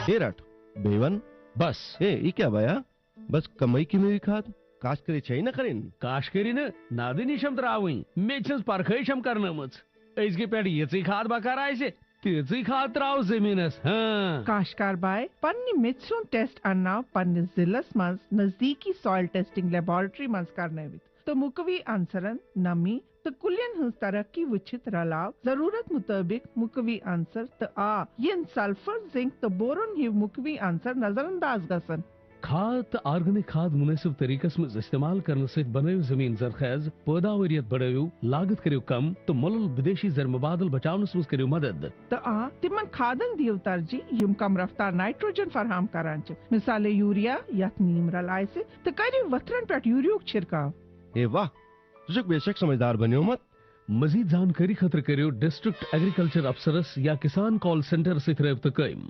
ये रट बेवन बस ये क्या भया बस कमाई की में खाद काश करे चाहिए ना करें काशकरी न नादिनिशम त्रावई मेचस परखैशम करनमच अजके पेट यची खाद बकार आइसे तीची खाद त्राव जमीनस हाँ काशकार बाय पन्नी मिथ्सुन टेस्ट अन्ना पन्नी जिलस मंस नजदीकी सॉइल टेस्टिंग लेबोरेटरी मंस करने विद तो मुकवी आंसरन नमी तो कुलियन हंस तरक्की वुचित रलाव जरूरत मुताबिक मुकवी आंसर तो आ यन सल्फर जिंक तो बोरोन ही मुकवी आंसर नजरअंदाज गसन खाद तो ऑर्गेनिक खाद मुनासिब तरीकस में इस्तेमाल करने से बनायो जमीन जरखेज पैदावारियत बढ़ायो लागत करियो कम तो मुल्क विदेशी जर मुबादल बचावनस में करियो मदद तो आ तिमन खादन दियो तरजी युम कम रफ्तार नाइट्रोजन फराहम करांच मिसाले यूरिया या नीम रलाय से तो करियो वतरन पेट यूरियो छिड़काव ए वाह तुझे बेशक समझदार बनियो मत मजीद जानकारी खतर करियो डिस्ट्रिक्ट एग्रीकल्चर अफसरस या किसान कॉल सेंटर से रब्ता कयम।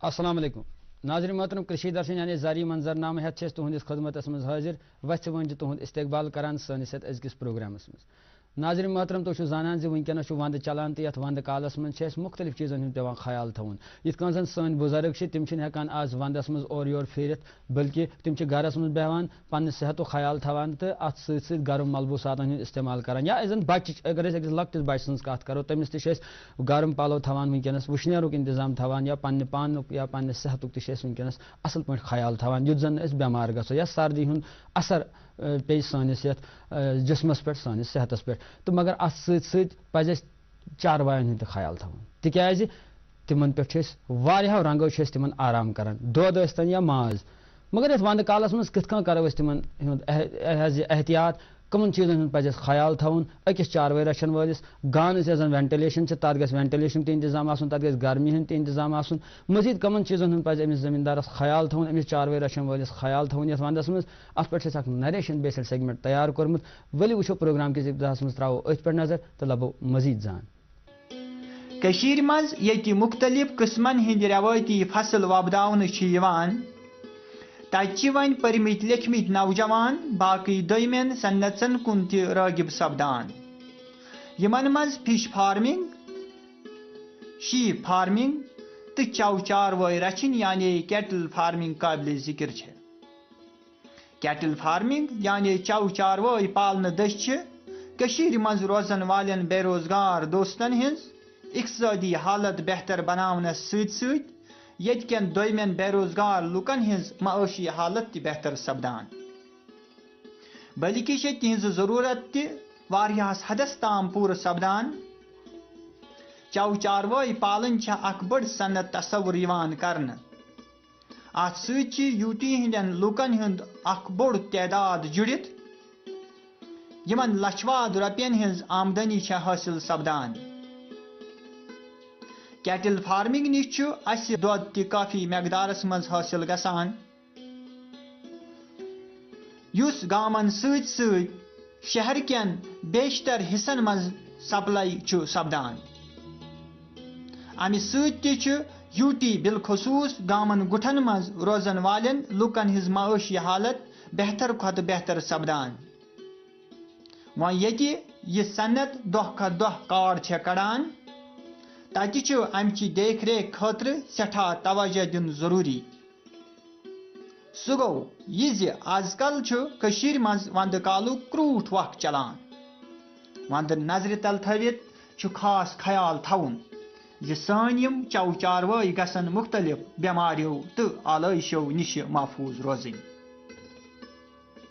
अस्सलाम वालेकुम नाज़रीन मोहतरम कृषि दर्शन यानी जारी मंजरनामा हेत तुहंदिस खदमतस मज हाजिर वथ वन तुहद इस्तकबाल करान सनिस अजकिस प्रोग्रामस मज नाज़रीन मोहतरम तुम जानान जे वनकस वंद चलान तो यथ वंद कालस मज मुख्तलिफ चीज़न हूँ पेवान ख्याल थवन यथ कन सन बुजुर्ग तम हेकान आज वंदस मज और योर फेरित बल्कि तम गरस मज बेहान पन्न सेहत ख्याल थवान तो अत सत गर्म मलबूसात हूँ इस्तेमाल करान या जन बच अगर अकिस लकटिस बच सज कत करो तमिस तस गर्म पलो थवान वनकस वुशनेरुक इंतजाम थवान या पन्न पानुक या पन्न सेहतुक तस वनकस असल पे ख्याल थवान युथ जन बेमार गो या सर्दी हूँ असर पे सानिस यथ जिस्मस पे सानिस सेहतस पे तो मगर अत सज चारवायन हूँ ख्याल थवन तिक तिमन पे रंगो तिमन आराम करान दोद स्तन या माज मगर ये वंद कालस मज कित करो तिमन एहतियात कमन चीज़न पे ख्याल थवन अकिस चारवाई रचन वलिस गानस जन वेंटिलेशन तथ ग वेंटिलेशन इंतजाम तथ ग गर्मी हूँ इंतजाम मजीद कमन चीज़न पे अमिस जमींदारस ख्याल थवन अमिस चारवाई रचन वलिस ख्याल थवन ये वंदस मज अत पे नरेशन बेस्ड सेगमेंट तैयार कोर्मुत वली वो प्रोग्राम किस इब्तदास मज त्रो अथ पे नजर तो लबो मजीद जान कशीर मज ये मुख्तलिफ किस्मन हिंद रवायती फसल वबदावन तत वन परमित लिखमित नौजवान बाकी दोमेन सन्नतन कुन रागिब सपदान यमन मज फिश फार्मिंग शीप फार्मिंग तो चौ चारवाई रचन यानी कैटल फार्मिंग काबिल जिक्र कैटल फार्मिंग यानी चौ चारवाई पालन दश मज रोजन वालन बेरोजगार दोस्तन हज इकतसादी हालत बेहतर बनावनस सत यन दोमेन बेरोजगार लुकन हज माशी हालत ती बेहतर सपदान बल्कि तिहज जरूरत तहस हदस ताम पूर सपदान चौ चारवाई पालन अख बड़ सनत तस्वुर कर अत यूटी हंदन लुकन हंद अख बोड़ तादाद जुड़ित यमन लछवाद रुपयन हज आमदनी हासिल सपदान कैटल फार्मिंग निश दोद ति काफी मकदारस मज हासिल गसान युस गामन सत शहर केन बेशतर हिस्सन मज सप्लाई सपदान अमि सत यूटी बिलखसूस गामन गुठन मज रोजन वालन लुकन हिज माशी हालत बेहतर खुद बेहतर सपदान वन ये सनत दोह खत दोह काड़ कड़ान तत अमचि देख रेख खतर सठा तवज्जो दिन जरूरी सह गो यह आजकल मज वंद कालु क्रूठ वक्त चलान वंद नजर तल थवित खास ख्याल थवन यह सान यम चौ चारवाई गसन मुख्तलिफ बेमारियों तो आलइशो निश महफूज रोजन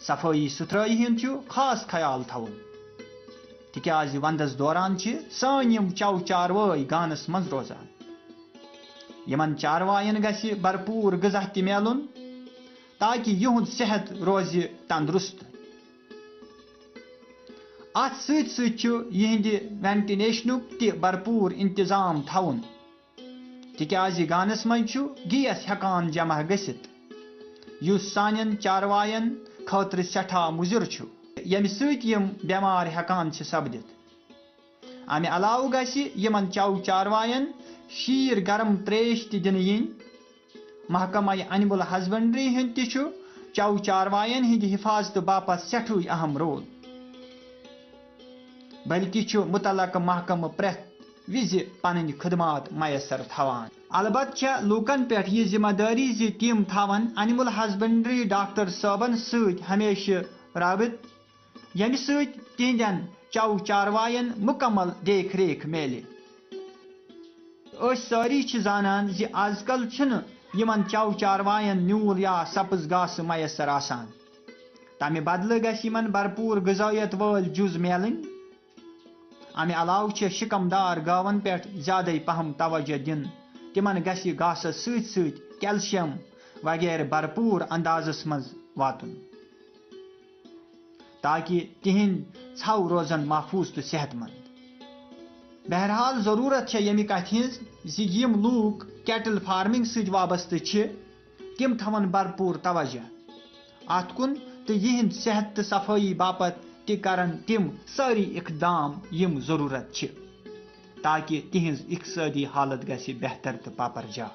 सफाई सुथराई हंद खास ख्याल थवन तिकाज वंदस दौरान सान यम चौ चारवाई गानस मज रोजान यमन चारवायन गछि भरपूर गज़ा ति मिलुन ताकि युहुंद सेहत रोज तंदुरुस्त अत सत यिहंद वेंटिलेशनुक ति भरपूर इंतजाम थवन तिकाज गानस मज गैस हेकान जमा गसित युस सानन चारवायन खतर सठा मुजिर यम सम बेमार हेकान सपदित अमे अलाव गमन चौ चारवायन शीर गर्म त्रेश दिन yin महकमा एनिमल हस्बेंड्री हंद चौ चारवायन हंद हिफाजत बापत सठू अहम रोल बल्कि मुतलक महकम प्रेथ وز پن خدمات میسر تھوان. البتہ چھےٚ لوٗکن پٮ۪ٹھ یہِ ذمہ دٲری زِ تِم تھاون اینیمل ہسبنڈری ڈاکٹر صٲبن سۭتۍ ہمیشہٕ رٲبطہٕ ییٚمہِ سۭتۍ تِہنٛدٮ۪ن چو چاروایَن مُکمل دیکھ ریکھ میلہِ. أسۍ سٲری چھِ زانان زِ آز کل چھُنہٕ یِمن چو چاروایَن نیوٗل یا سبز گاسہٕ میسر آسان. تمہِ بدلہٕ گژھِ یِمن بھرپوٗر غذٲیت وٲلۍ جُز میلٕنۍ. امہِ علاوٕ چھِ شِکمدار گاون پٮ۪ٹھ زیادَے پہم توجہ دِنۍ. تِمن گژھِ گاسس سۭتۍ سۭتۍ کیلشیم وغیرہ بھرپوٗر اندازس منٛز واتُن تاکہ تِہنٛدۍ ژھو روزن محفوظ تہٕ صحت مند. بہرحال ضروٗرت چھےٚ ییٚمہِ کتھِ ہٕنٛز زِ یِم لوٗکھ کیٹل فارمنگ سۭتۍ وابستہٕ چھِ تِم تھاون بھرپوٗر توجہ اتھ کُن تہٕ یِہنٛد صحت تہٕ صفٲیی باپتھ تہِ کرن تِم سٲری اقدام یِم ضروٗرت چھِ تاکہ تِہنٛز اقتصٲدی حالت گژھِ بہتر تہٕ پاپرجا.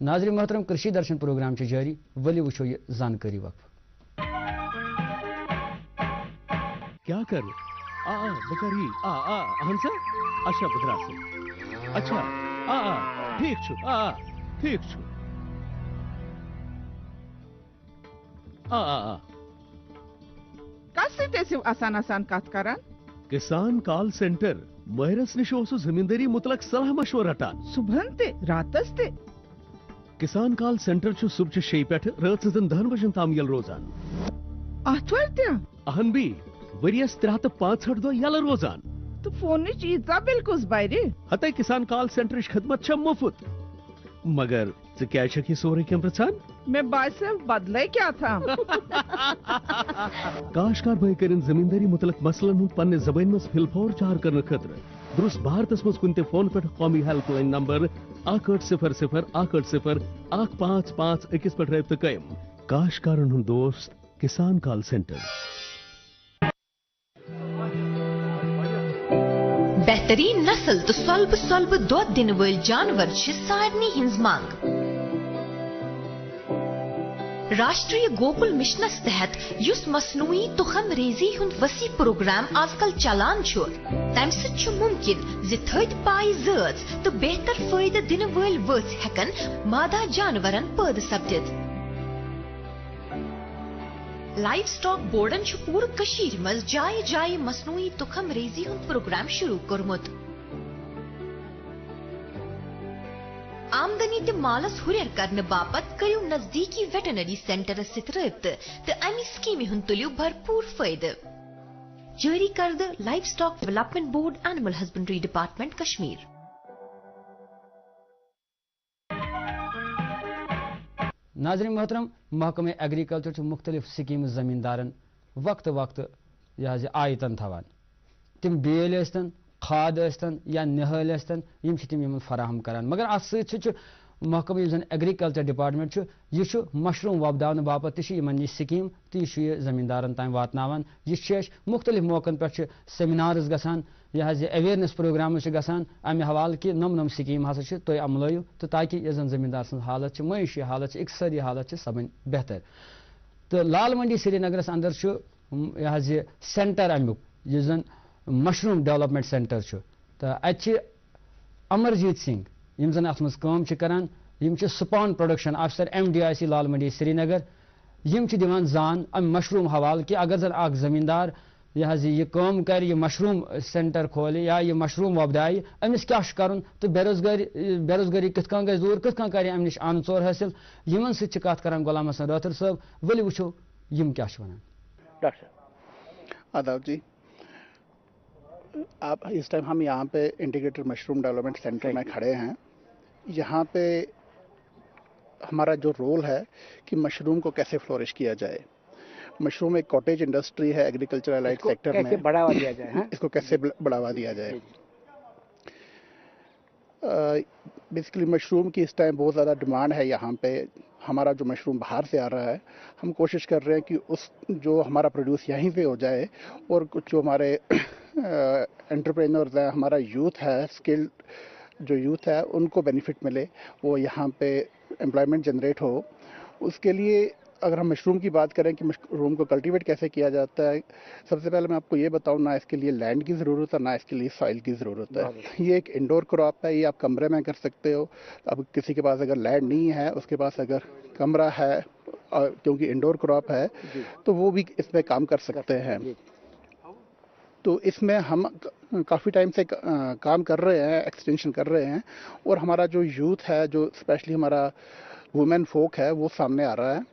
ناظرین محترم کرشی درشن پروگرام چھ جاری. ولی وچھو یہ زانکاری وقف. کیا کر بکری اہن سا اچھا بدرا اچھا ٹھیک ٹھیک کس سۭتۍ ٲسِو آسان کتھ کران؟ کسان کال سینٹر مٲہرس نش زمینداری متعلق صلاح مشورٕ رٹان. صبحن تہِ راتس تہِ؟ کسان کال سینٹر چھ صبح 6 پٮ۪ٹھ رٲژ 10 بجن تام یل روزان. آتھوار تہِ؟ اہن بی ؤریس 365 دۄہ یلہٕ روزان. تہٕ فونٕچ ییٖژاہ بِل کُس بَرِ؟ ہتے کسان کال سینٹرٕچ خدمت چھےٚ مُفت. مگر ژٕ کیٛازِ چھکھ یہِ سورُے کینٛہہ پرژھان؟ مےٚ باسیٚو بدلے کیٛاتھام. کاشتکار بٲے کٔرِن زمیٖندٲری متعلق مسلن ہُنٛد پننہِ زبٲنۍ منٛز فلفور چار کرنہٕ خٲطرٕ درست بھارتس منٛز کُنہِ تہِ فون پٮ۪ٹھ قومی ہیلپ لائن نمبر 1800-185-551 پٮ۪ٹھ رٲبطہٕ قٲیِم. کاشتکارن ہُنٛد دوست کسان کال سینٹر. بہترین نسل تو سلبہ دۄد دِنہٕ وٲلۍ جانور چھِ سارنٕے ہٕنٛز منٛگ. راشٹریہ گوکل مشنس تحت یُس مصنوعی تخم ریزی ہُنٛد وسیع پروگرام آز کل چلان چھُ تمہِ سۭتۍ چھُ ممکن زِ تھٔدۍ پایہِ زٲژ تہٕ بہتر فٲیدٕ دِنہٕ وٲلۍ ؤژھۍ ہٮ۪کن مادہ جانورن پٲدٕ سپدِتھ. لائف سٹاک بورڈن چھُ پوٗرٕ کٔشیٖرِ منٛز جایہِ جایہِ مصنوعی تخم ریزی ہُنٛد پروگرام شروع کوٚرمُت. آمدنی تہٕ مالس ہُرٮ۪ر کرنہٕ باپتھ کٔرِو نزدیٖکی ویٹنری سینٹرس سۭتۍ رٲبطہٕ تہٕ امہِ سکیٖمہِ ہُنٛد تُلِو بھرپوٗر فٲیدٕ. جٲری کردٕ livestock development board animal husbandry department Kashmir. ناظرین محترم محکمہ ایگریکلچر چھ مختلف سکیمز زمیندارن وقت یہ آیتن تھوان. تم بیل ٲسۍتن کھاد ٲسۍتن یا نہٲلۍ ٲسۍتن یم چھ تم فراہم کران. مگر ات سۭتۍ محکمہ یُس زن ایگریکلچر ڈپارٹمنٹ یہ مشروم وۄپداونہٕ باپتھ تہ یمن یہ سکیم تو یہ زمیندارن تام واتناوان. یہ مختلف موقعن پہ سیمینارز گژھان یہ اویئرنیس پروگرامز گژھان امہ حوالہ کہ نم سکیم ہسا تھی عملو تو تاکہ یہ زن زمیندار سن حالت معاشی حالت اقتصادی حالت سپن بہتر. تو لال منڈی سری نگرس اندر یہ سینٹر امیک یہ زن مشروم ڈیولپمنٹ سینٹر تو ات امرجیت سنگھ یم زن ات مز کران یم سپان پروڈکشن آفیسر MDIC لال منڈی سری نگر یم دیوان زان ام مشروم حوالہ کہ اگر زن اخ زمیندار یہ کام کر یہ مشروم سینٹر کھولے یا یہ مشروم وۄپدایہِ امس کیا کرن تو بے روزگاری کت کن گژھِ دوٗر کت کن کر ام نش آن ژور حٲصِل یمن سۭتۍ چھِ کتھ کران غلام حسن رٲتھر صٲب. ؤلِو وٕچھو یم کیا چھِ ونان. ڈاکٹر آداب جی. آپ اس ٹائم ہم یہاں پہ انٹیگریٹڈ مشروم ڈیولپمنٹ سینٹر میں کھڑے ہیں. یہاں پہ ہمارا جو رول ہے کہ مشروم کو کیسے فلورش کیا جائے. مشروم ایک کاٹیج انڈسٹری ہے ایگریکلچر الائڈ سیکٹر میں. بڑھاوا دیا جائے اس کو کیسے بڑھاوا دیا جائے. بیسیکلی مشروم کی اس ٹائم بہت زیادہ ڈیمانڈ ہے. یہاں پہ ہمارا جو مشروم باہر سے آ رہا ہے ہم کوشش کر رہے ہیں کہ اس جو ہمارا پروڈیوس یہیں پہ ہو جائے اور کچھ جو ہمارے انٹرپرینورز ہیں ہمارا یوتھ ہے اسکل جو یوتھ ہے ان کو بینیفٹ ملے وہ یہاں پہ امپلائمنٹ جنریٹ ہو. اس کے لیے अगर हम मशरूम की बात करें कि मशरूम को कल्टीवेट कैसे किया जाता है, सबसे पहले मैं आपको ये बताऊं, ना इसके लिए लैंड की ज़रूरत है ना इसके लिए सॉइल की ज़रूरत है। ये एक इंडोर क्रॉप है, ये आप कमरे में कर सकते हो। अब किसी के पास अगर लैंड नहीं है, उसके पास अगर कमरा है, क्योंकि इंडोर क्रॉप है, तो वो भी इसमें काम कर सकते हैं। तो इसमें हम काफ़ी टाइम से काम कर रहे हैं, एक्सटेंशन कर रहे हैं, और हमारा जो यूथ है, जो स्पेशली हमारा वुमेन फोक है, वो सामने आ रहा है,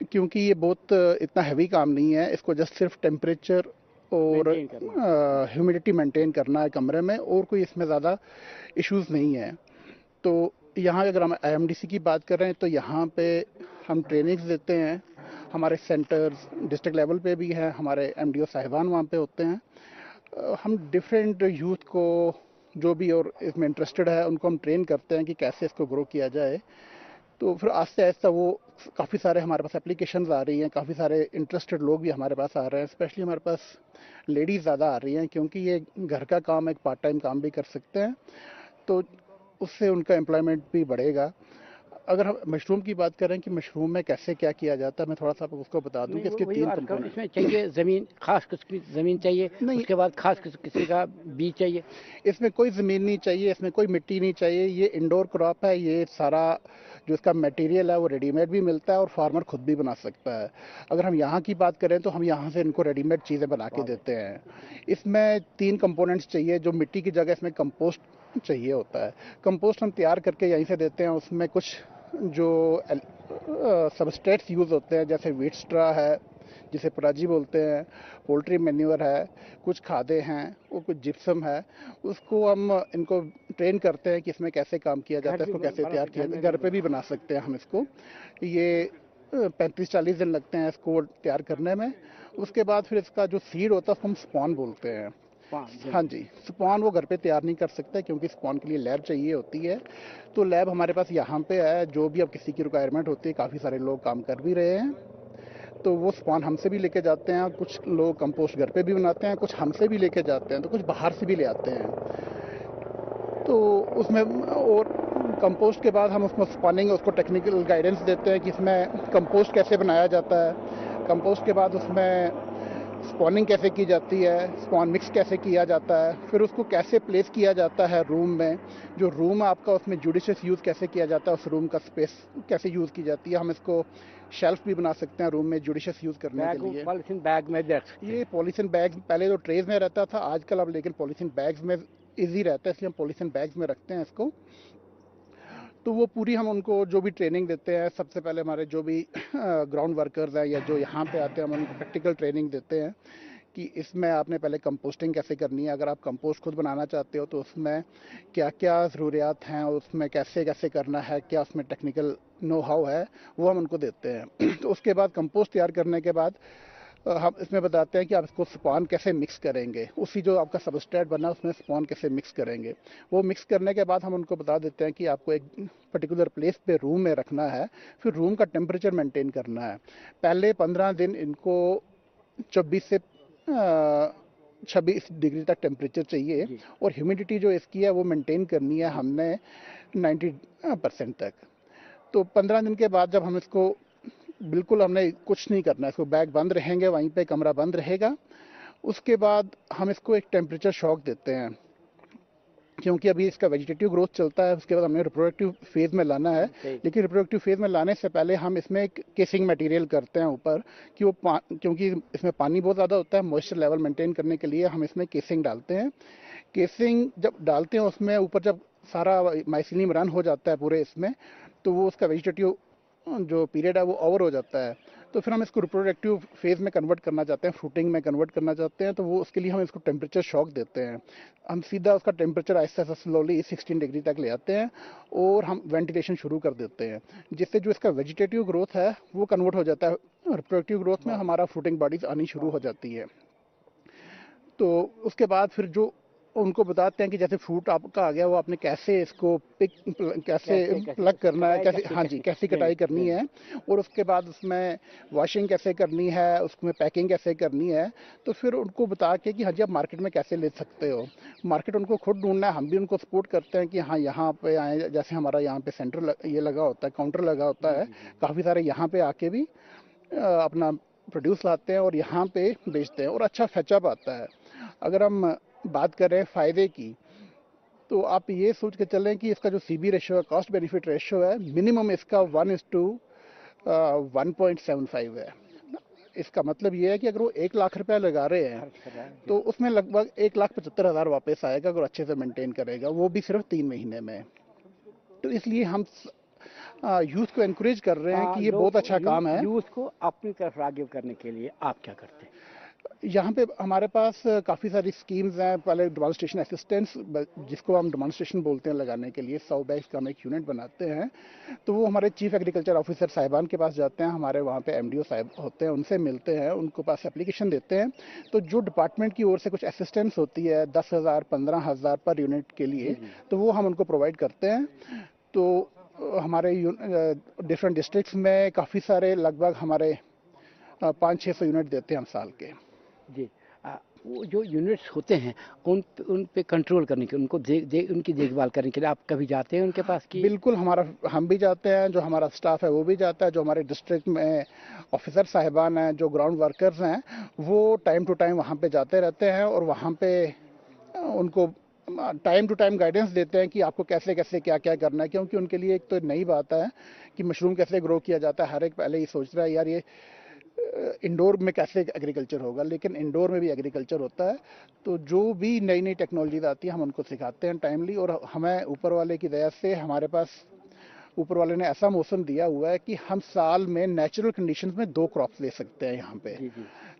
क्योंकि ये बहुत इतना हैवी काम नहीं है। इसको जस्ट सिर्फ टेम्परेचर और ह्यूमिडिटी मेंटेन करना है कमरे में, और कोई इसमें ज़्यादा इश्यूज नहीं है। तो यहाँ अगर हम IMDC की बात कर रहे हैं, तो यहाँ पे हम ट्रेनिंग्स देते हैं। हमारे सेंटर्स डिस्ट्रिक्ट लेवल पे भी हैं, हमारे MDO साहिबान वहाँ पे होते हैं। हम डिफरेंट यूथ को जो भी और इसमें इंटरेस्टेड है, उनको हम ट्रेन करते हैं कि कैसे इसको ग्रो किया जाए। तो फिर आहिस्ता आहिस्ता वो काफ़ी सारे हमारे पास एप्लीकेशंस आ रही हैं, काफ़ी सारे इंटरेस्टेड लोग भी हमारे पास आ रहे हैं। स्पेशली हमारे पास लेडीज़ ज़्यादा आ रही हैं, क्योंकि ये घर का काम, एक पार्ट टाइम काम भी कर सकते हैं, तो उससे उनका एम्प्लॉयमेंट भी बढ़ेगा। अगर हम मशरूम की बात करें कि मशरूम में कैसे क्या किया जाता है, मैं थोड़ा सा उसको बता दूं कि इसके 3 कंपोनेंट। इसमें चाहिए ज़मीन, खास किस्म की ज़मीन चाहिए, उसके बाद खास किस्म का बीज चाहिए। इसमें कोई ज़मीन नहीं चाहिए, इसमें कोई मिट्टी नहीं चाहिए। ये इंडोर क्रॉप है, ये सारा जो इसका मटेरियल है वो रेडीमेड भी मिलता है और फार्मर खुद भी बना सकता है। अगर हम यहाँ की बात करें तो हम यहाँ से इनको रेडीमेड चीज़ें बना के देते हैं। इसमें 3 कंपोनेंट्स चाहिए। जो मिट्टी की जगह इसमें कंपोस्ट चाहिए होता है। कंपोस्ट हम तैयार करके यहीं से देते हैं। उसमें कुछ जो सबस्ट्रेट्स यूज़ होते हैं, जैसे वीट स्ट्रा है, जिसे पराजी बोलते हैं, पोल्ट्री मैन्योर है, कुछ खादें हैं और कुछ जिप्सम है, उसको हम इनको ट्रेन करते हैं कि इसमें कैसे काम किया जाता है, इसको कैसे तैयार किया जाता है। घर पे भी बना सकते हैं हम इसको। ये 35-40 दिन लगते हैं इसको तैयार करने में। उसके बाद फिर इसका जो सीड होता है उसको हम स्पॉन बोलते हैं। हाँ जी, स्पॉन वो घर पे तैयार नहीं कर सकते, क्योंकि स्पॉन के लिए लैब चाहिए होती है। तो लैब हमारे पास यहाँ पे है। जो भी अब किसी की रिक्वायरमेंट होती है, काफ़ी सारे लोग काम कर भी रहे हैं, तो वो स्पॉन हमसे भी लेके जाते हैं। कुछ लोग कंपोस्ट घर पे भी बनाते हैं, कुछ हमसे भी लेके जाते हैं, तो कुछ बाहर से भी ले आते हैं। तो उसमें और कंपोस्ट के बाद हम उसमें स्पॉनिंग, उसको टेक्निकल गाइडेंस देते हैं कि इसमें कंपोस्ट कैसे बनाया जाता है। कंपोस्ट के बाद उसमें स्पॉनिंग कैसे की जाती है, स्पॉन मिक्स कैसे किया जाता है, फिर उसको कैसे प्लेस किया जाता है रूम में। जो रूम आपका, उसमें जुडिशियस यूज़ कैसे किया जाता है, उस रूम का स्पेस कैसे यूज़ की जाती है। हम इसको शेल्फ भी बना सकते हैं रूम में जुडिशियस यूज़ करने के लिए। पॉलीथीन बैग में ये पॉलीथीन बैग पहले तो ट्रेज में रहता था, आजकल अब लेकिन पॉलीथीन बैग्स में ईजी रहता है, इसलिए हम पॉलीथीन बैग्स में रखते हैं इसको। तो वो पूरी हम उनको जो भी ट्रेनिंग देते हैं, सबसे पहले हमारे जो भी ग्राउंड वर्कर्स हैं या जो यहाँ पे आते हैं, हम उनको प्रैक्टिकल ट्रेनिंग देते हैं कि इसमें आपने पहले कंपोस्टिंग कैसे करनी है। अगर आप कंपोस्ट खुद बनाना चाहते हो तो उसमें क्या क्या ज़रूरियात हैं, उसमें कैसे कैसे करना है, क्या उसमें टेक्निकल नो हाउ है, वो हम उनको देते हैं। तो उसके बाद कंपोस्ट तैयार करने के बाद हम इसमें बताते हैं कि आप इसको स्पॉन कैसे मिक्स करेंगे। उसी जो आपका सबस्ट्रेट बना उसमें स्पॉन कैसे मिक्स करेंगे। वो मिक्स करने के बाद हम उनको बता देते हैं कि आपको एक पर्टिकुलर प्लेस पे रूम में रखना है, फिर रूम का टेम्परेचर मेंटेन करना है। पहले 15 दिन इनको 24 से 26 डिग्री तक टेम्परेचर चाहिए, और ह्यूमिडिटी जो इसकी है वो मेंटेन करनी है हमने 90% तक। तो 15 दिन के बाद जब हम इसको बिल्कुल, हमने कुछ नहीं करना है, इसको बैग बंद रहेंगे, वहीं पे कमरा बंद रहेगा। उसके बाद हम इसको एक टेम्परेचर शॉक देते हैं, क्योंकि अभी इसका वेजिटेटिव ग्रोथ चलता है। उसके बाद हमें रिप्रोडक्टिव फेज में लाना है, लेकिन रिप्रोडक्टिव फेज में लाने से पहले हम इसमें एक केसिंग मटेरियल करते हैं ऊपर, कि वो क्योंकि इसमें पानी बहुत ज़्यादा होता है, मॉइस्चर लेवल मेंटेन करने के लिए हम इसमें केसिंग डालते हैं। केसिंग जब डालते हैं उसमें ऊपर जब सारा माइसिलियम रन हो जाता है पूरे इसमें, तो वो उसका वेजिटेटिव जो पीरियड है वो ओवर हो जाता है। तो फिर हम इसको रिप्रोडक्टिव फेज में कन्वर्ट करना चाहते हैं, फ्रूटिंग में कन्वर्ट करना चाहते हैं, तो वो उसके लिए हम इसको टेम्परेचर शॉक देते हैं। हम सीधा उसका temperature Aahista Aahista slowly 16 degree तक ले आते हैं और हम वेंटिलेशन शुरू कर देते हैं, जिससे जो इसका वेजिटेटिव ग्रोथ है वो कन्वर्ट हो जाता है रिप्रोडक्टिव ग्रोथ में। हमारा फ्रूटिंग बॉडीज आनी शुरू हो जाती है। तो उसके बाद फिर जो उनको बताते हैं कि जैसे फ्रूट आपका आ गया, वो आपने कैसे इसको कैसे प्लग करना है, कैसे, हाँ जी, कैसे कटाई करनी है, और उसके बाद उसमें वॉशिंग कैसे करनी है, उसमें पैकिंग कैसे करनी है। तो फिर उनको बता के कि हाँ जी आप मार्केट में कैसे ले सकते हो, मार्केट उनको खुद ढूंढना है। हम भी उनको सपोर्ट करते हैं कि हाँ यहाँ पे आए, जैसे हमारा यहाँ पे सेंटर ये लगा होता है, काउंटर लगा होता है, काफ़ी सारे यहाँ पे आके भी अपना प्रोड्यूस लाते हैं और यहाँ पे बेचते हैं और अच्छा फैचअप आता है। अगर हम बात करें फ़ायदे की, तो आप ये सोच के चलें कि इसका जो CB रेशो है, कॉस्ट बेनिफिट रेशो है, मिनिमम इसका 1:1.75 है। इसका मतलब ये है कि अगर वो 1 लाख रुपया लगा रहे हैं तो उसमें लगभग 1,75,000 वापस आएगा अगर अच्छे से मेंटेन करेगा, वो भी सिर्फ 3 महीने में। तो इसलिए हम यूथ को एनकरेज कर रहे हैं कि ये बहुत अच्छा काम है। यूथ को अपनी तरफ राग़िब करने के लिए आप क्या करते हैं? यहाँ पे हमारे पास काफ़ी सारी स्कीम्स हैं। पहले डेमॉन्स्ट्रेशन असिस्टेंट्स, जिसको हम डेमॉन्स्ट्रेशन बोलते हैं, लगाने के लिए 100 बैग्स का हम एक यूनिट बनाते हैं। तो वो हमारे चीफ एग्रीकल्चर ऑफिसर साहिबान के पास जाते हैं, हमारे वहाँ पे MDO साहब होते हैं, उनसे मिलते हैं, उनको पास एप्लीकेशन देते हैं। तो जो डिपार्टमेंट की ओर से कुछ असिस्टेंस होती है 10,000 15,000 पर यूनिट के लिए, तो वो हम उनको प्रोवाइड करते हैं। तो हमारे डिफरेंट डिस्ट्रिक्ट्स में काफ़ी सारे, लगभग हमारे 500-600 यूनिट देते हैं हम साल के। जी, वो जो यूनिट्स होते हैं उन पे कंट्रोल करने के, उनको उनकी देखभाल करने के लिए आप कभी जाते हैं उनके पास की? बिल्कुल, हम भी जाते हैं, जो हमारा स्टाफ है वो भी जाता है, जो हमारे डिस्ट्रिक्ट में ऑफिसर साहिबान हैं, जो ग्राउंड वर्कर्स हैं, वो टाइम टू टाइम वहाँ पे जाते रहते हैं और वहाँ पे उनको टाइम टू टाइम गाइडेंस देते हैं कि आपको कैसे कैसे क्या क्या करना है। क्योंकि उनके लिए एक तो नई बात है कि मशरूम कैसे ग्रो किया जाता है। हर एक पहले ही सोच रहा है यार ये इंडोर में कैसे एग्रीकल्चर होगा, लेकिन इंडोर में भी एग्रीकल्चर होता है। तो जो भी नई नई टेक्नोलॉजीज आती है हम उनको सिखाते हैं टाइमली। और हमें ऊपर वाले की दया से, हमारे पास ऊपर वाले ने ऐसा मौसम दिया हुआ है कि हम साल में नेचुरल कंडीशंस में 2 क्रॉप्स ले सकते हैं यहाँ पे।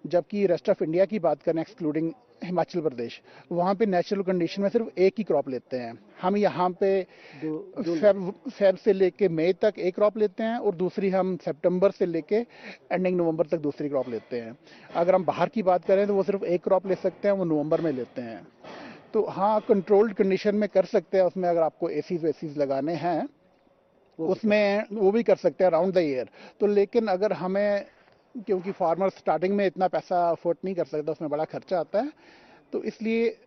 जबकि रेस्ट ऑफ इंडिया की बात करें, एक्सक्लूडिंग हिमाचल प्रदेश, वहाँ पे नेचुरल कंडीशन में सिर्फ एक ही क्रॉप लेते हैं। हम यहाँ पे फेब से लेके मई तक एक क्रॉप लेते हैं और दूसरी हम सितंबर से लेके एंडिंग नवंबर तक दूसरी क्रॉप लेते हैं। अगर हम बाहर की बात करें तो वो सिर्फ एक क्रॉप ले सकते हैं, वो नवंबर में लेते हैं। तो हाँ, कंट्रोल्ड कंडीशन में कर सकते हैं उसमें। अगर आपको एसीज लगाने हैं उसमें वो भी कर सकते हैं अराउंड द ईयर। तो लेकिन अगर हमें, क्योंकि फार्मर स्टार्टिंग में इतना पैसा अफोर्ड नहीं कर सकता, उसमें बड़ा खर्चा आता है, तो इसलिए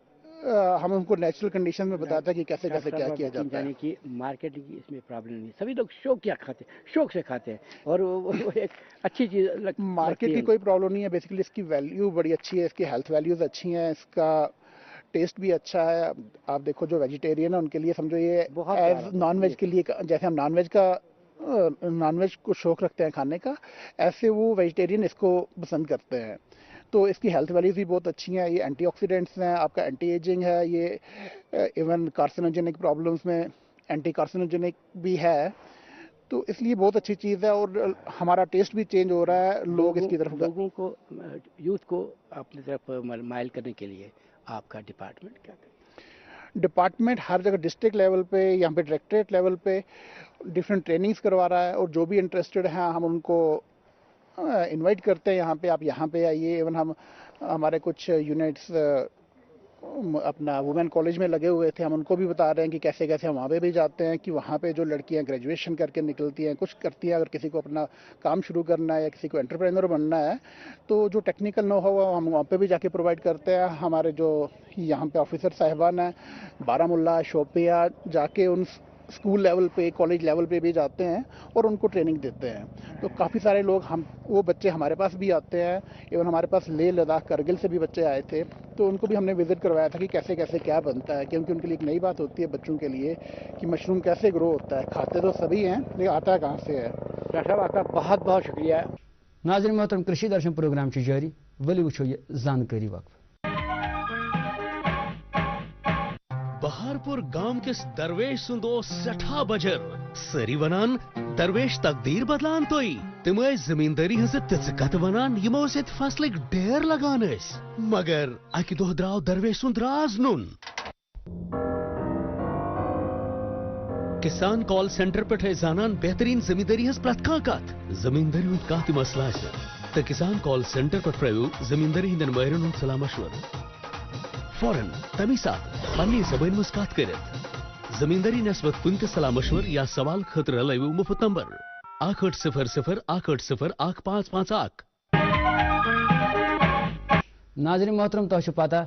हम उनको नेचुरल कंडीशन में बताते हैं कि कैसे कैसे क्या किया जाता है। कि मार्केटिंग की इसमें प्रॉब्लम नहीं, सभी लोग शौक से खाते हैं और वो एक अच्छी चीज़। मार्केट की कोई प्रॉब्लम नहीं है। बेसिकली इसकी वैल्यू बड़ी अच्छी है, इसकी हेल्थ वैल्यूज अच्छी हैं, इसका टेस्ट भी अच्छा है। आप देखो जो वेजिटेरियन है उनके लिए समझो ये एज नॉन वेज के लिए, जैसे हम नॉन वेज को शौक रखते हैं खाने का, ऐसे वो वेजिटेरियन इसको पसंद करते हैं। तो इसकी हेल्थ वैल्यूज भी बहुत अच्छी हैं। ये एंटीऑक्सीडेंट्स हैं, आपका एंटी एजिंग है, ये इवन कार्सिनोजेनिक प्रॉब्लम्स में एंटी कार्सिनोजेनिक भी है। तो इसलिए बहुत अच्छी चीज़ है और हमारा टेस्ट भी चेंज हो रहा है। लोग इसकी तरफ, लोगों को, यूथ को अपनी तरफ माइल करने के लिए आपका डिपार्टमेंट क्या करता है? डिपार्टमेंट हर जगह डिस्ट्रिक्ट लेवल पे, यहाँ पे डायरेक्टरेट लेवल पे डिफरेंट ट्रेनिंग्स करवा रहा है और जो भी इंटरेस्टेड हैं हम उनको इनवाइट करते हैं यहाँ पे, आप यहाँ पे आइए। इवन हमारे कुछ यूनिट्स अपना वुमेन कॉलेज में लगे हुए थे, हम उनको भी बता रहे हैं कि कैसे कैसे हम वहाँ पे भी जाते हैं कि वहाँ पे जो लड़कियाँ ग्रेजुएशन करके निकलती हैं, कुछ करती हैं, अगर किसी को अपना काम शुरू करना है या किसी को एंटरप्रेन्योर बनना है, तो जो टेक्निकल नो हो हम वहाँ पे भी जाके प्रोवाइड करते हैं। हमारे जो यहाँ पे ऑफिसर साहिबान हैं बारामुल्ला, शोपिया, जाके उन स्कूल लेवल पे, कॉलेज लेवल पे भी जाते हैं और उनको ट्रेनिंग देते हैं। तो काफ़ी सारे लोग, वो बच्चे हमारे पास भी आते हैं। इवन हमारे पास लेह लद्दाख करगिल से भी बच्चे आए थे, तो उनको भी हमने विजिट करवाया था कि कैसे कैसे क्या बनता है, क्योंकि उनके लिए एक नई बात होती है बच्चों के लिए कि मशरूम कैसे ग्रो होता है। खाते तो सभी हैं, लेकिन आता है कहाँ से है। डॉक्टर साहब आपका बहुत बहुत शुक्रिया। नाज़रीन मोहतरम, कृषि दर्शन प्रोग्राम जारी, वली वुछो ये जानकारी वक्फ। बहारपुर गांव किस दरवेश सुंदो सठा बजर सरी वनान दरवेश तकदीर बदलान तोई तिम जमींदारी हज तिकत वनान यमो सत फसलक ढेर लगान मगर अकि दो द्राव दरवेश सुंद राज नुन। किसान कॉल सेंटर पे जानान बेहतरीन जमींदारी हज प्रत कत जमींदारी हुंद कत मसला तो किसान कॉल सेंटर पे जमींदारी हिंदन माहिरन हुंद सलाह मशवर। فوراً تمی سات پنی زبان مز کت کرت زمینداری نسبت کن تہ صلاح مشور یا سوال خطر لو مفت نمبر 88001551 ناظرین محترم تہ پتہ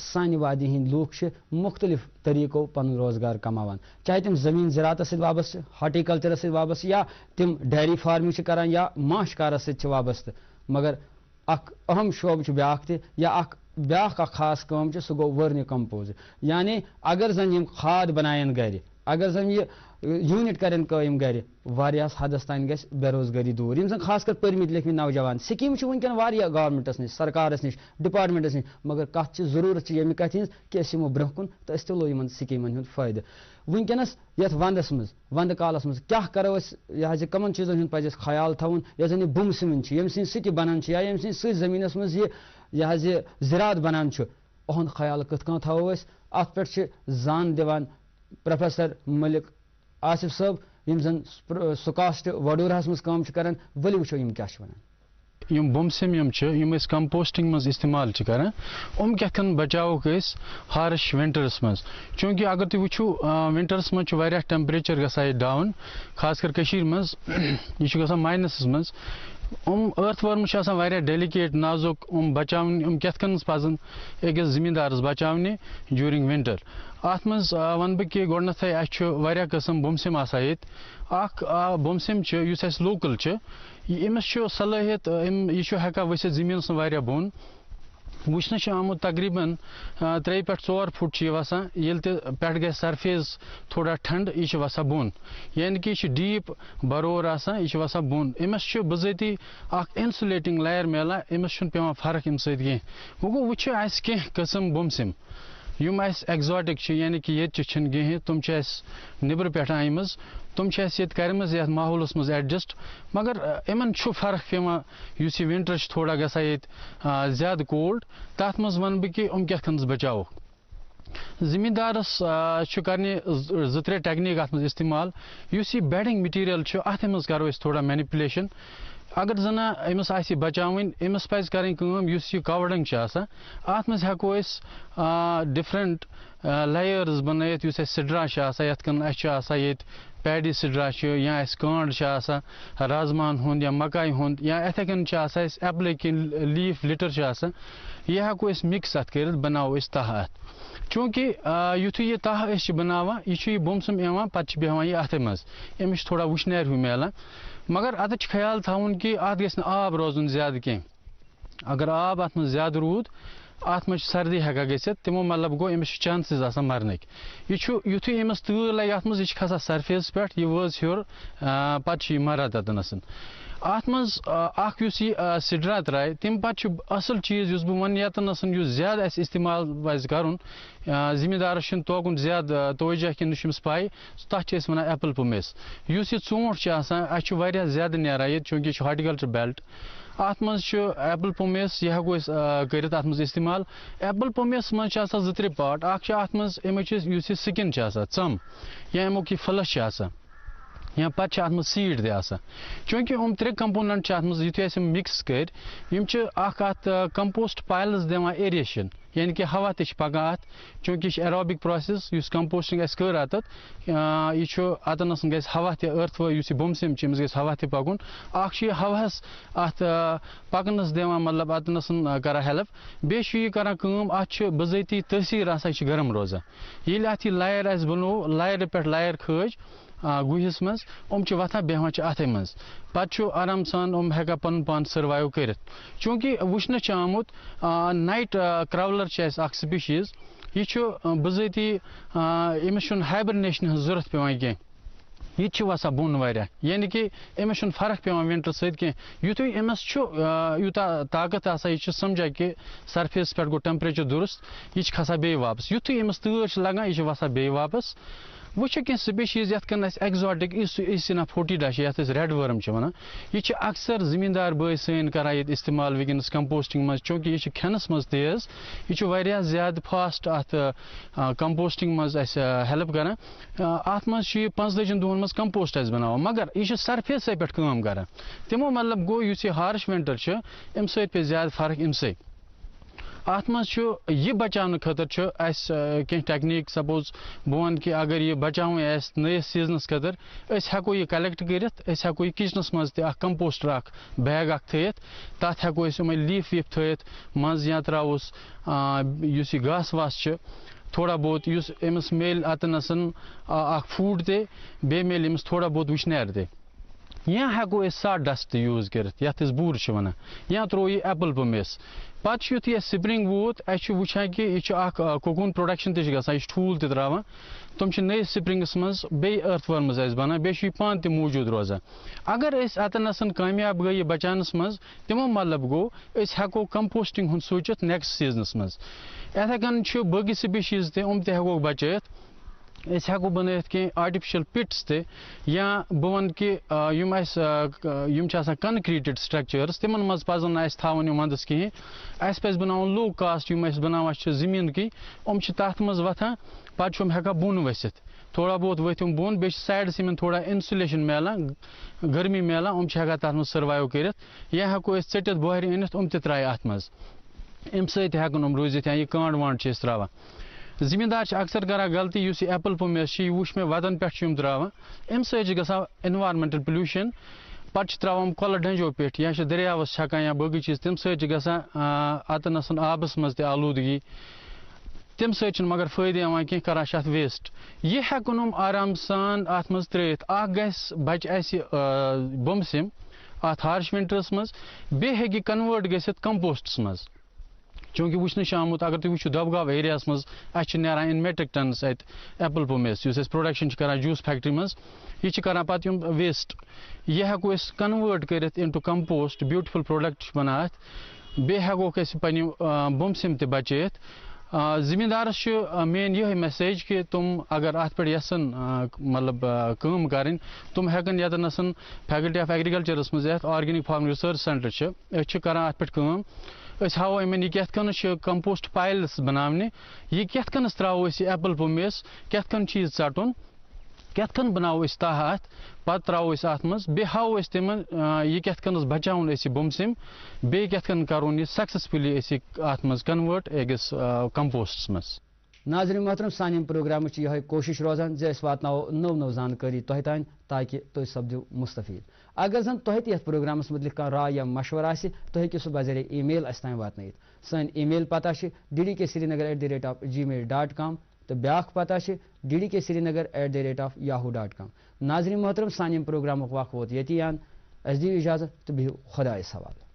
سانہ وادی ہند لوک مختلف طریقوں پن روزگار کمان چاہے تم زمین زراعت ست وابستہ ہارٹیکلچر ست وابستہ یا تم ڈیری فارمنگ کران یا ماچھ کارس ست وابستہ مگر اخ اہم شعبہ بیاکھ تہ یا بیاکھ خاص کام سہ گو ورنی کمپوز یعنی اگر زن یم کھاد بنائن گھر اگر زن یہ یونٹ کرن قائم گھر واریاس حدس تان گژھِ بے روزگاری دور یم زن خاص کر پرمت لیکھمت نوجوان سکیم ونکن واریاہ گورنمنٹس نش سرکارس نش ڈپارٹمنٹس نش مگر کت ضرورت یمہ کتھ ہز کہ اس یمو برہ کن تو اس تلو یمن سکیمن ہند فائدہ ونکس یتھ وندس مز وند کالس مز کیا کرو اس یہ کمن چیزن ہند پز اس خیال تھون یس زن بم سمن یم سن سٹی بنان یا یم سن س زمینس مز یہ زراعت بنان اہد خیال کت کن تھو اس ات پہ زان دیوان پروفیسر ملک آصف صاحب یم زن سکاسٹ وڈورہس مز کام کران ولی وچھو یم کیا ونان یم بمسم یم کمپوسٹنگ مز استعمال کران کت بچاوک ہارش ونٹرس مز چونکہ اگر تھی وچھو ونٹرس مز واریاہ ٹیمپریچر گژھان ڈاؤن خاص کر کشیر مز یہ گژھان مائنسس مز ارتھ ورمز واریاہ ڈیلیکیٹ نازک بچاون کت پزن أکس زمیندارس بچاونہ جوٗرِنگ ونٹر ات مز ون بہ کہ گۄڈنیتھے اَسہِ واریاہ قسم بمسم آسان ییٚتہِ اکھ بمسم یُس اَسہِ لوکل أمِس صلٲحیت یہ ہٮ۪کان ؤسِتھ زٔمیٖنَس واریاہ بۄن وٕچھنہٕ آمُت تقریباً 3 پٮ۪ٹھ 4 فُٹ یہ وسان ییٚلہِ تہِ پٮ۪ٹھ گژھِ سرفیس تھوڑا ٹھنڈ یہ وسان بۄن یعنی کہ یہ ڈیپ برور آسان یہ وسان بۄن أمِس بذٲتی اکھ انسُلیٹنگ لیر میلان أمِس چھُنہٕ پیٚوان فرق امہِ سۭتۍ کینٛہہ وۄنۍ گوٚو وٕچھو اَسہِ کینٛہہ قٕسم بمسم یم ایگزاٹک یعنی کہ یہ کہیں تم نبر پہ آمز تم کرمز یتھ ماحولس مز ایڈجسٹ مگر ان فرق پیوان اس ونٹر تھوڑا گژھان یہ زیادہ کولڈ تر مز ون بہ کہ کت بچاو زمیندارس کرنے 2-3 ٹیکنیک ات مز استعمال اس یہ بیڈنگ مٹیریل ات مز کرو اس تھوڑا مینپولیشن اگر زن امس آسی بچاوین امس پز کریں کام یس یہ کورڈنگ ات مز ہیکو اس ڈفرنٹ لیئرز بنائت یس سڈرا یت کن یت پیڈی سڈرا یا اس کانڈ رازمان ہند یا مکائی ہند یا اتھے کن ایپلے کن لیف لٹر یہ ہیکو اس مکس ات کرت بناو اس تہ ات چونکہ یتھے یہ تہ بناوان یہ بمسم یوان پتہ بیہوان یہ اتھ مز امس تھوڑا وشنیر ہیو میلان مگر ات خیال تھاون کہ ات گژھِ نہٕ آب روزُن زیادٕ کینٛہہ اگر آب ات مز زیادٕ روٗد ات مز سردی ہیکان گژھِتھ تمو مطلب گو امس چانسز آسان مرنٕکۍ یہ یتھے امس تۭر لگہِ ات مز یہ کھسان سرفیس پہ یہ وٲژ ہیوٚر پتہٕ یہ مران تتنس ات مز اکھ یُس یہ سڈرا ترٛایہِ تمہِ پتہٕ اصل چیز یُس بہٕ ونہٕ یتنس یُس زیادٕ اسہِ استعمال پزِ کرُن زمیندارس چھُنہٕ توکُن زیادٕ توجہ کینٛہہ نہ چھُ أمِس پاے تتھ چھِ أسۍ ونان ایپل پومیس یُس یہِ ژوٗنٛٹھ چھُ آسان اسہِ چھُ واریاہ زیادٕ نیران ییٚتہِ چوٗنٛکہِ یہِ چھُ ہارٹیکلچر بیلٹ ات مز ایپل پومیس یہ ہیکو کرت ات مز استعمال ایپل پومیس مز 2-3 پارٹ اکھ ات مز امچ یُس یہِ سکن ژم یا امیُک یہِ فلش یا پتہ ات مز سیڈ تہِ آسان چونکہ 3 کمپوننٹ ات مز یُتھُے أسۍ مکس کٔرۍ یِم چھِ اکھ ات کمپوسٹ پایلز دِوان ایریشن یعنی کہ ہوا تہِ چھِ پکان ات چونکہ یہ ایروبک پروسیس یُس کمپوسٹنگ اسہِ کٔر اتتھ یہ چھُ اتنس گژھِ ہوا تہِ ارتھ یُس یہِ بمسم چھِ أمِس گژھِ ہوا تہِ پکُن اکھ چھُ یہِ ہوہس ات پکنس دِوان مطلب اتنس کران ہیلپ بیٚیہِ چھُ یہِ کران کٲم ات چھُ بذٲتی تٲثیٖر آسان یہِ چھُ گرم روزان ییٚلہِ اتھ یہِ لایَر اسہِ بنوو لایرِ پٮ۪ٹھ لایَر کھٲج گُہِس مز وتھان بیہوان اتھے مز پتہ آرام سان ہیکان پن پان سروائو کرت چونکہ وچھنہٕ آمت نائٹ کراولر اکھ سپیشیز یہ بذٲتی امس ہائبرنیشن ہز ضرورت پیوان کینٛہہ یہ وسان بۄن واریاہ یعنی کہ امس فرق پیوان ونٹر سۭتۍ کینٛہہ یُتھُے امس یوٗتاہ طاقت آسان یہ سمجھان کہ سرفیس پٮ۪ٹھ گوٚو ٹیمپریچر درست یہ کھسان بیٚیہِ واپس یُتھُے امس تۭر لگان یہ وسان بیٚیہِ واپس وچھو کینٛہہ سپیشیز یتھ کن ایگزاٹک اسنا فوٹیڈا یتھ ریڈ ورم ونان یہ اکثر زمیندار بٲے سٲنۍ کران ییٚتہِ استعمال ونکینس کمپوسٹنگ مز چونکہ یہ کھینس مز تیز یہ واریاہ زیادٕ فاسٹ ات کمپوسٹنگ مز ہیلپ کران ات مز 45 دۄہن مز کمپوسٹ اسہِ بناوان مگر یہ سرفیسے پٮ۪ٹھ کٲم کران تمو مطلب گوٚو یُس یہِ ہارش ونٹر امہِ سۭتۍ پیٚیہِ زیادٕ فرق امہِ سۭتۍ ات مز یہ بچاؤ خاطر کی ٹیکنیک سپوز بہ ون کہ اگر یہ بچاؤ نئس سیزنس خاطر ہیکو یہ کلیکٹ کرت ہیکو یہ کچنس مز تہ کمپوسٹر اخ بیگ اخ تھیت تات ہیکو یمے لیف ویف تھیت مز یا تراوس یس یہ گاس واس تھوڑا بہت اس امس میل اتنسن اخ فوڈ تہ بی میل امس تھوڑا بہت وشنیر تہ یا ہیکو سا ڈسٹ یوز کرت یتھ بور ونان یا ترو یہ ایپل پمیس پتہ یتھ یہ سپرنگ ووت اس وچان کہ یہ اخ کوکون پروڈکشن تہ گژھان یہ ٹھوٗل تہ تراوان تم نئس سپرنگس مز بیٚیہِ ارتھ ورمز بنان بیٚیہِ یہ پان تہ موجود روزان اگر اتنسن کامیاب گئی یہ بچانس مز تمو مطلب گو ہیکو کمپوسٹنگ ہند سوچت نیکسٹ سیزنس مز اتھے کن باقی سپیشیز تہ ام تہ ہیکو بچائت ہیکو بنائت کی آرٹیفیشل پٹس تہ یا بہ ون کہ یم کنکریٹڈ سٹرکچرس تمن مز پزن نہ تھاون ونٛدس کہین اس پز بناون لو کاسٹ یم بناوان زمین کی ام تات مز وتھان پتہ ہیکان بون ؤسِتھ تھوڑا بہت ؤتھم بون بیٚیہِ سایڈس یمن تھوڑا انسولیشن ملان گرمی ملان ام ہیکان تتھ مز سروائو کرت یا ہیکو ژٔٹِتھ بوہر أنِتھ ام تہ ترٛایہِ اتھ مز امہ سۭتۍ ہیکن یم روزِتھ یا یہ کانڈ وانڈ تراوان زمیندار اکثر کران غلطی اس ایپل پمیس یہ وچ مے ودن پہ تراوان امہ سۭتۍ گژھان انوائرمنٹل پولیوشن پتہ تراوان کۄلہٕ ڈنجو پہ یا دریاوس چھکان یا باقی چیز تم سۭتۍ گژھان اتنسن آبس مز تہ آلودگی تم سۭتۍ مگر فٲیدٕ یوان کینٛہہ کران اتھ ویسٹ یہ ہیکن ہم آرام سان ات مز ترٲیِتھ اکھ گژھِ بچہ اسہِ بوٚمب سِم ات ہارش ونٹرس مز بیٚیہِ ہیٚکہِ کنورٹ گٔژھِتھ کمپوسٹس مز چونکہ وچھنہ آمت اگر تُہۍ وٕچھِو دبگاو ایریاہس مز اس نیران ان میٹرک ٹنس ات ایپل پومیس اس پروڈکشن کران جوس فیکٹری مز یہ کران پتہ یم ویسٹ یہ ہیکو اس کنورٹ کرت انٹو کمپوسٹ بیوٹیفل پروڈکٹ بنان اتھ بیٚیہِ ہیکوکھ أسۍ پننہِ بوٚمب سِم تہِ بچٲیِتھ زمیندارس مین یہ میسیج کہ تم اگر ات پہ یسن مطلب کٲم کریں تم ہیکن یتنسن فیکلٹی آف ایگریکلچرس مز آرگینک فارمنگ ریسرچ سینٹر کران ات پہ کٲم ہاو یمن یہ کت کن کمپوسٹ پائلس بنانے یہ کت کنس تراو ایپل پومیس کت کن یہ ژٹن کت کن بناو تاہ ات پتہ تراو ات مز بیٚیہِ ہاو تمن یہ کت کنس بچاون بوٚمب سِم بیٚیہِ کت کن کرون یہ سکسیسفلی ات مز کنورٹ أکِس کمپوسٹس مز ناظرین محترم سان پروگرام یہ کوشش روزان واتنو نو نو زانکاری تہ تان تاکہ تھی سپدو مستفید اگر زن تہ تہ پروگرامس متعلق کھانا رائے یا مشورہ آسہ تھی ہیٚکِو سہ بذریعہ ای میل اس تام واتنٲیِتھ سٲنۍ ای میل پتہ ddksrinagar@gmail.com تو بیاکھ پتہ ddksrinagar@yahoo.com ناظرین محترم سان پروگرام وقت ووت یتی اس دیو اجازت تو بہو خدایس حوالہ